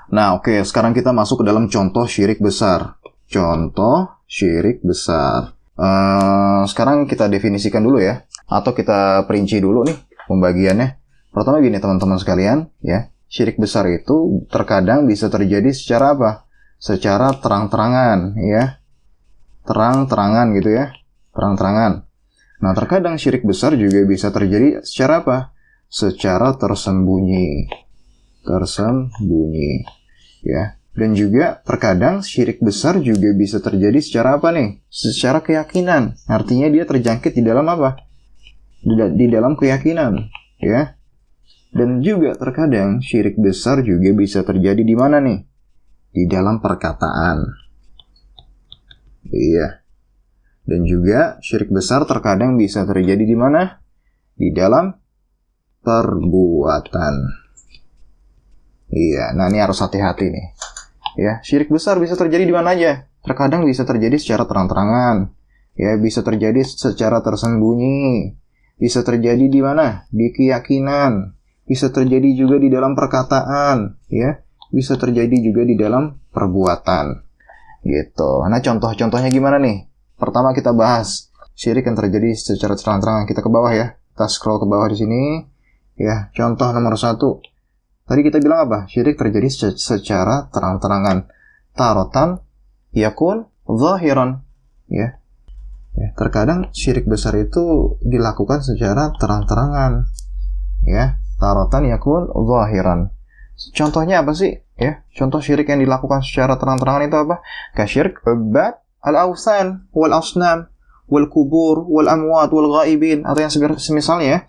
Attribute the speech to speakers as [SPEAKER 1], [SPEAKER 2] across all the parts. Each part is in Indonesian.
[SPEAKER 1] Nah, oke, sekarang kita masuk ke dalam contoh syirik besar. Contoh syirik besar. Sekarang kita definisikan dulu ya, atau kita perinci dulu nih pembagiannya. Pertama gini teman-teman sekalian, ya, syirik besar itu terkadang bisa terjadi secara apa? Secara terang-terangan, ya, terang-terangan gitu ya, terang-terangan. Nah, terkadang syirik besar juga bisa terjadi secara apa? Secara tersembunyi, ya. Dan juga terkadang syirik besar juga bisa terjadi secara apa nih? Secara keyakinan. Artinya dia terjangkit di dalam apa? Di dalam keyakinan, ya. Dan juga terkadang syirik besar juga bisa terjadi di mana nih? Di dalam perkataan. Iya. Dan juga syirik besar terkadang bisa terjadi di mana? Di dalam perbuatan. Iya, nah ini harus hati-hati nih. Ya, syirik besar bisa terjadi di mana aja. Terkadang bisa terjadi secara terang-terangan. Ya, bisa terjadi secara tersembunyi. Bisa terjadi di mana? Di keyakinan. Bisa terjadi juga di dalam perkataan, ya. Bisa terjadi juga di dalam perbuatan. Gitu. Nah, contoh-contohnya gimana nih? Pertama kita bahas syirik yang terjadi secara terang-terangan. Kita ke bawah ya. Kita scroll ke bawah di sini. Ya, contoh nomor 1. Tadi kita bilang apa? Syirik terjadi secara terang-terangan. Tarotan yakun zahiran. Ya. Terkadang syirik besar itu dilakukan secara terang-terangan. Ya, tarotan yakun zahiran. Contohnya apa sih? Ya, contoh syirik yang dilakukan secara terang-terangan itu apa? Kasyirik ubad al-awsan wal asnam wal kubur wal amwat wal ghaibin, atau yang semisalnya ya.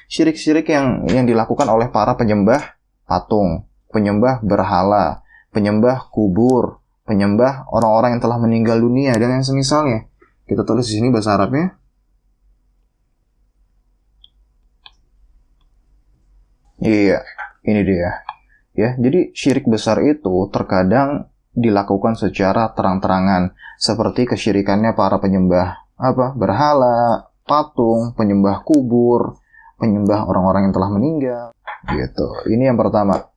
[SPEAKER 1] Syirik-syirik yang dilakukan oleh para penyembah patung, penyembah berhala, penyembah kubur, penyembah orang-orang yang telah meninggal dunia, dan yang semisalnya. Kita tulis di sini bahasa Arabnya. Iya, ini dia. Ya, jadi syirik besar itu terkadang dilakukan secara terang-terangan, seperti kesyirikannya para penyembah berhala, patung, penyembah kubur, penyembah orang-orang yang telah meninggal. Gitu. Ini yang pertama.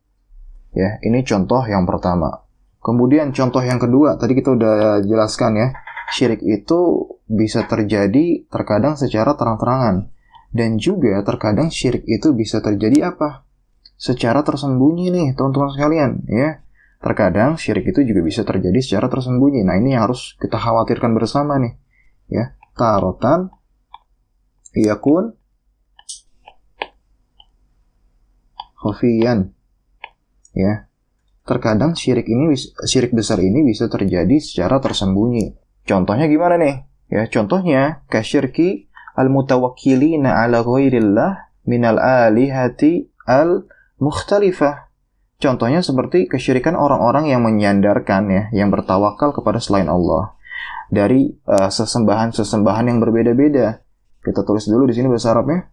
[SPEAKER 1] Ya, ini contoh yang pertama. Kemudian contoh yang kedua, tadi kita udah jelaskan ya. Syirik itu bisa terjadi terkadang secara terang-terangan, dan juga terkadang syirik itu bisa terjadi apa? Secara tersembunyi nih, teman-teman sekalian, ya. Terkadang syirik itu juga bisa terjadi secara tersembunyi. Nah, ini yang harus kita khawatirkan bersama nih. Ya, tarotan yakun khafiyan. Ya. Terkadang syirik besar ini bisa terjadi secara tersembunyi. Contohnya gimana nih? Ya, contohnya kasyirki al-mutawakkilina 'ala ghairillah minal alihati al-mukhtalifah. Contohnya seperti kesyirikan orang-orang yang menyandarkan ya, yang bertawakal kepada selain Allah dari sesembahan-sesembahan yang berbeda-beda. Kita tulis dulu di sini bahasa Arabnya.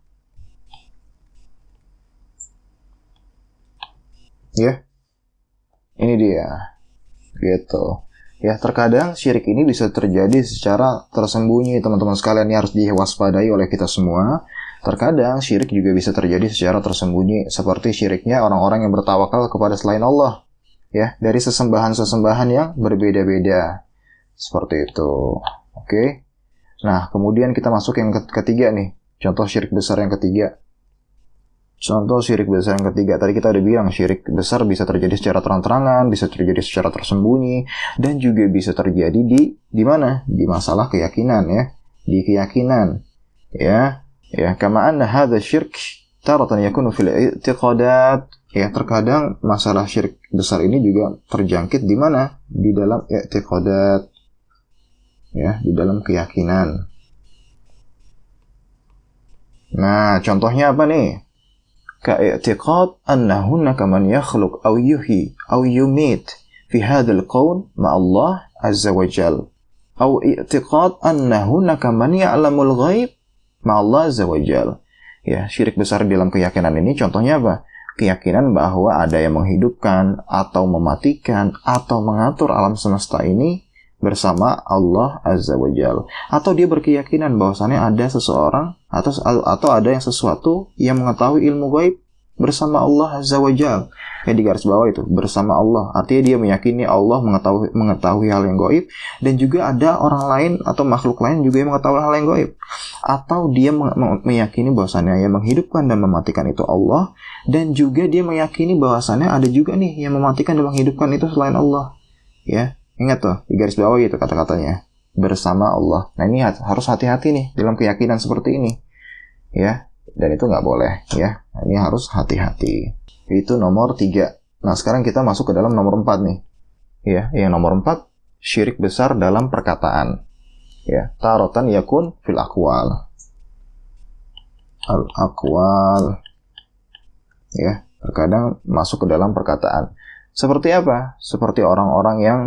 [SPEAKER 1] Ya, ini dia, gitu. Ya, terkadang syirik ini bisa terjadi secara tersembunyi, teman-teman sekalian. Ini harus diwaspadai oleh kita semua. Terkadang syirik juga bisa terjadi secara tersembunyi, seperti syiriknya orang-orang yang bertawakal kepada selain Allah, ya, dari sesembahan-sesembahan yang berbeda-beda, seperti itu. Oke. Nah, kemudian kita masuk yang ketiga nih, contoh syirik besar yang ketiga. Contoh syirik besar yang ketiga, tadi kita udah bilang syirik besar bisa terjadi secara terang-terangan, bisa terjadi secara tersembunyi, dan juga bisa terjadi di mana? Di masalah keyakinan ya, di keyakinan. Ya, kama anna hadza syirk taratan yakunu fil i'tiqadat. Ya, terkadang masalah syirik besar ini juga terjangkit di mana? Di dalam i'tiqadat. Ya, di dalam keyakinan. Nah, contohnya apa nih? كاعتقاد أن هناك من يخلق أو يحيي أو يميت في هذا الكون مع الله عز وجل أو اعتقاد أن هناك من يعلم الغيب مع الله عز وجل. Ya, syirik besar dalam keyakinan ini contohnya apa? Keyakinan bahwa ada yang menghidupkan atau mematikan atau mengatur alam semesta ini bersama Allah Azza wa Jalla. Atau dia berkeyakinan bahwasannya ada seseorang atau ada yang sesuatu yang mengetahui ilmu gaib bersama Allah Azza wa Jal. Yang di garis bawah itu bersama Allah, artinya dia meyakini Allah mengetahui hal yang gaib, dan juga ada orang lain atau makhluk lain juga yang mengetahui hal yang gaib. Atau dia meyakini bahwasannya yang menghidupkan dan mematikan itu Allah, dan juga dia meyakini bahwasannya ada juga nih yang mematikan dan menghidupkan itu selain Allah. Ya, ingat tuh di garis bawah itu kata-katanya bersama Allah. Nah, ini harus hati-hati nih dalam keyakinan seperti ini, ya. Dan itu nggak boleh, ya. Nah, ini harus hati-hati. Itu nomor 3. Nah, sekarang kita masuk ke dalam nomor 4 nih. Ya, yang nomor 4, syirik besar dalam perkataan. Ya, taratan yakun fil aqwal. Al-aqwal. Ya, terkadang masuk ke dalam perkataan. Seperti apa? Seperti orang-orang yang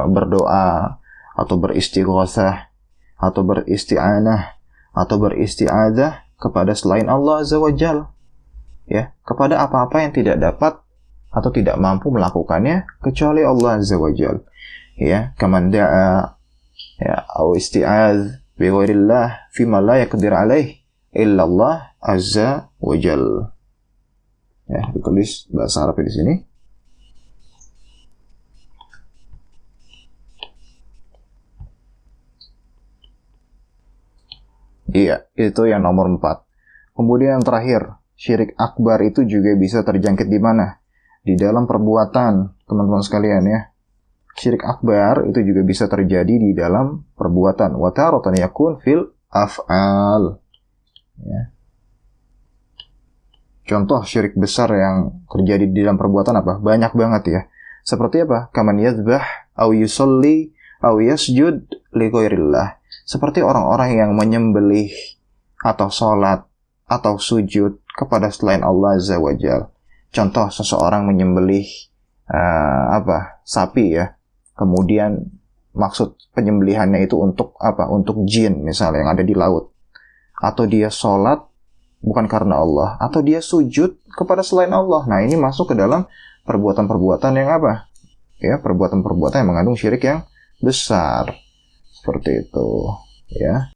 [SPEAKER 1] berdoa atau beristighatsah atau beristi'anah atau beristi'adzah kepada selain Allah Azza wa Jalla. Ya, kepada apa-apa yang tidak dapat atau tidak mampu melakukannya kecuali Allah Azza wa Jalla. Ya, kaman da'a ya au isti'az bi ghairillah fi ma la yaqdir alaih illa Allah Azza wa Jalla. Ya, ditulis bahasa Arab di sini. Iya, itu yang nomor 4. Kemudian yang terakhir, syirik akbar itu juga bisa terjangkit di mana? Di dalam perbuatan, teman-teman sekalian ya. Syirik akbar itu juga bisa terjadi di dalam perbuatan. Wa taratan yakun fil af'al. Ya. Contoh syirik besar yang terjadi di dalam perbuatan apa? Banyak banget ya. Seperti apa? Kaman yadzbah au yusolli au yasjud li ghairillah. Seperti orang-orang yang menyembelih atau sholat atau sujud kepada selain Allah Azza wa Jalla. Contoh seseorang menyembelih sapi ya. Kemudian maksud penyembelihannya itu untuk apa? Untuk jin misalnya yang ada di laut. Atau dia sholat bukan karena Allah, atau dia sujud kepada selain Allah. Nah, ini masuk ke dalam perbuatan-perbuatan yang apa? Ya, perbuatan-perbuatan yang mengandung syirik yang besar. Seperti itu, ya.